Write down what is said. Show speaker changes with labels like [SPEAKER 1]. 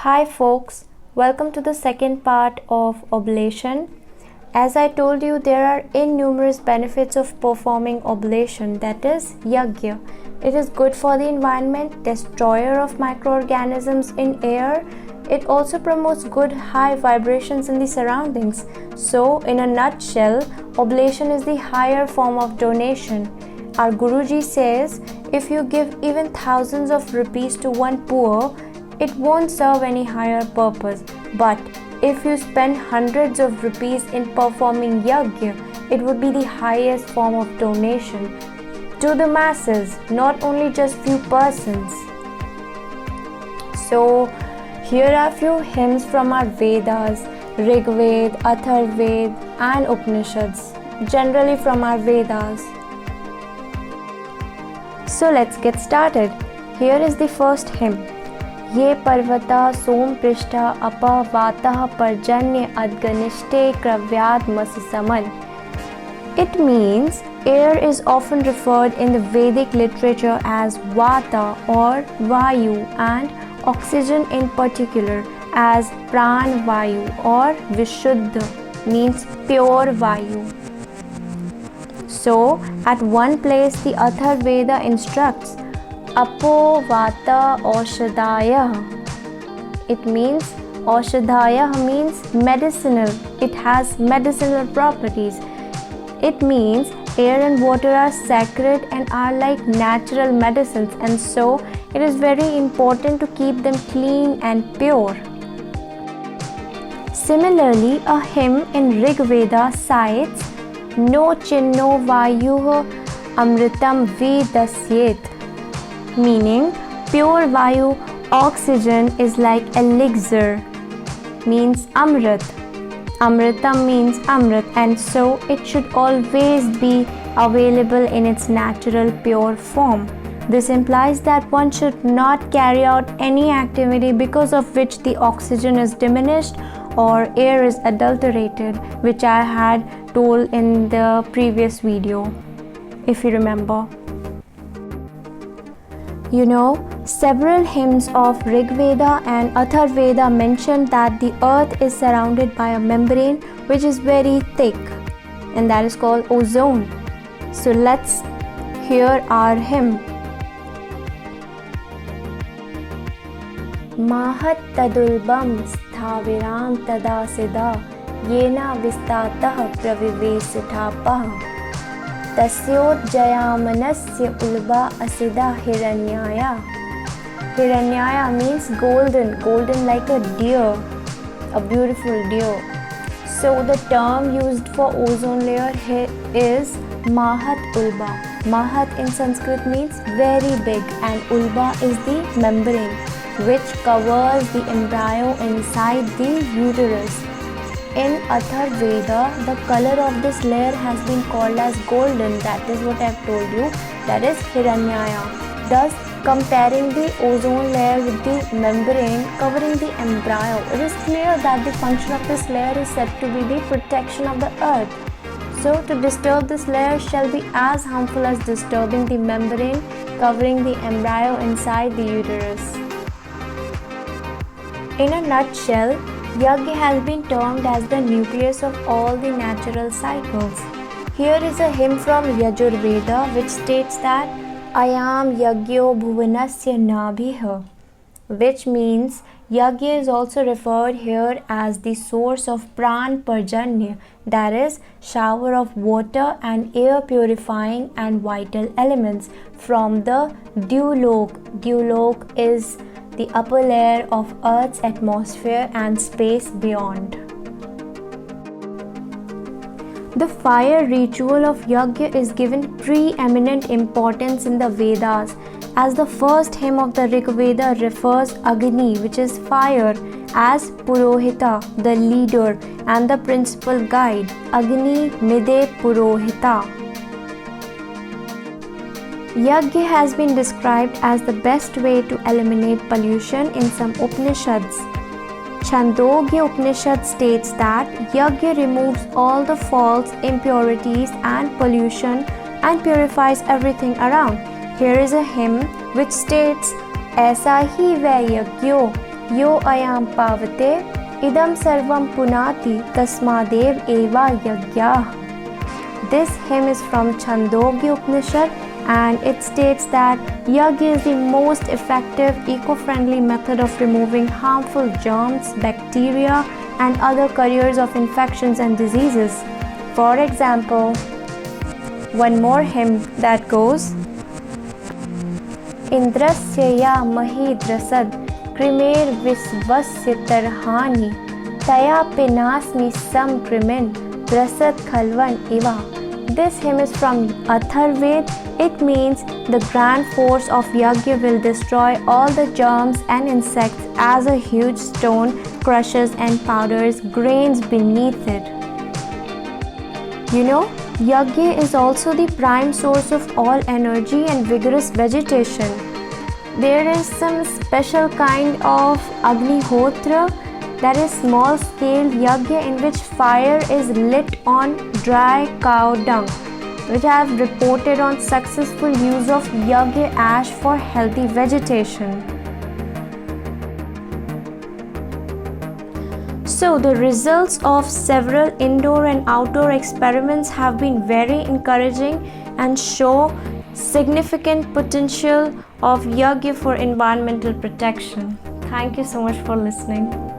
[SPEAKER 1] Hi folks, welcome to the second part of oblation. As I told you, there are innumerable benefits of performing oblation, that is Yagya. It is good for the environment, destroyer of microorganisms in air. It also promotes good high vibrations in the surroundings. So, in a nutshell, oblation is the higher form of donation. Our Guruji says, if you give even thousands of rupees to one poor, it won't serve any higher purpose. But if you spend hundreds of rupees in performing Yagya, it would be the highest form of donation to the masses, not only just few persons. So, here are few hymns from our Vedas, Rig Veda, Atharva Veda and Upnishads, generally from our Vedas. So let's get started. Here is the first hymn. Ye parvata som prishta apa vatah parjanya adganishte kravyad masisaman. It means air is often referred in the Vedic literature as vata or vayu and oxygen in particular as pran vayu or vishuddha, means pure vayu. So, at one place the Atharva Veda instructs Apo Vata Aushadaya. It means Aushadaya means medicinal. It has medicinal properties. It means air and water are sacred and are like natural medicines, and so it is very important to keep them clean and pure. Similarly, a hymn in Rig Veda cites No chinno vayuh amritam vedasyet, meaning pure vayu, oxygen is like elixir, means amrit. Amritam means amrit, and so it should always be available in its natural pure form. This implies that one should not carry out any activity because of which the oxygen is diminished or air is adulterated, which I had told in the previous video, if you remember. You know, several hymns of Rig Veda and Atharva Veda mention that the earth is surrounded by a membrane which is very thick, and that is called ozone. So let's hear our hymn. Mahat tadulbam sthaviram tadasida yena vistatah pravivesithapah tasyodjayamanasya ulba asida hiranyaya. Hiranyaya means golden like a deer, a beautiful deer. So the term used for ozone layer here is Mahat Ulba. Mahat in Sanskrit means very big, and Ulba is the membrane which covers the embryo inside the uterus. In Atharva Veda, the color of this layer has been called as golden. That is what I have told you. That is Hiranyaya. Thus, comparing the ozone layer with the membrane covering the embryo, it is clear that the function of this layer is said to be the protection of the earth. So, to disturb this layer shall be as harmful as disturbing the membrane covering the embryo inside the uterus. In a nutshell, Yagya has been termed as the nucleus of all the natural cycles. Here is a hymn from Yajurveda which states that Ayam Yagyo Bhuvanasya Nabhiha, which means Yagya is also referred here as the source of pran parjanya, that is, shower of water and air purifying and vital elements from the Dewlok. Dewlok is the upper layer of Earth's atmosphere and space beyond. The fire ritual of Yagya is given preeminent importance in the Vedas, as the first hymn of the Rig Veda refers Agni, which is fire, as Purohita, the leader and the principal guide. Agni Mide Purohita. Yagya has been described as the best way to eliminate pollution in some Upnishads. Chandogya Upanishad states that Yagya removes all the faults, impurities and pollution and purifies everything around. Here is a hymn which states, Aisa hi vai yagyo Yo ayam pavate idam sarvam punati tasmadev eva yagya. This hymn is from Chandogya Upnishad, and it states that Yagya is the most effective eco-friendly method of removing harmful germs, bacteria and other carriers of infections and diseases. For example, one more hymn that goes Indrasya ya mahi drasad krimer visvasya tarhani taya pinasmi sam krimen drasad khalvan iva. This hymn is from Atharved. It means the grand force of Yagya will destroy all the germs and insects as a huge stone crushes and powders grains beneath it. You know, Yagya is also the prime source of all energy and vigorous vegetation. There is some special kind of Agnihotra, that is small scale Yagya in which fire is lit on dry cow dung, which I have reported on successful use of Yagya ash for healthy vegetation. So the results of several indoor and outdoor experiments have been very encouraging and show significant potential of Yagya for environmental protection. Thank you so much for listening.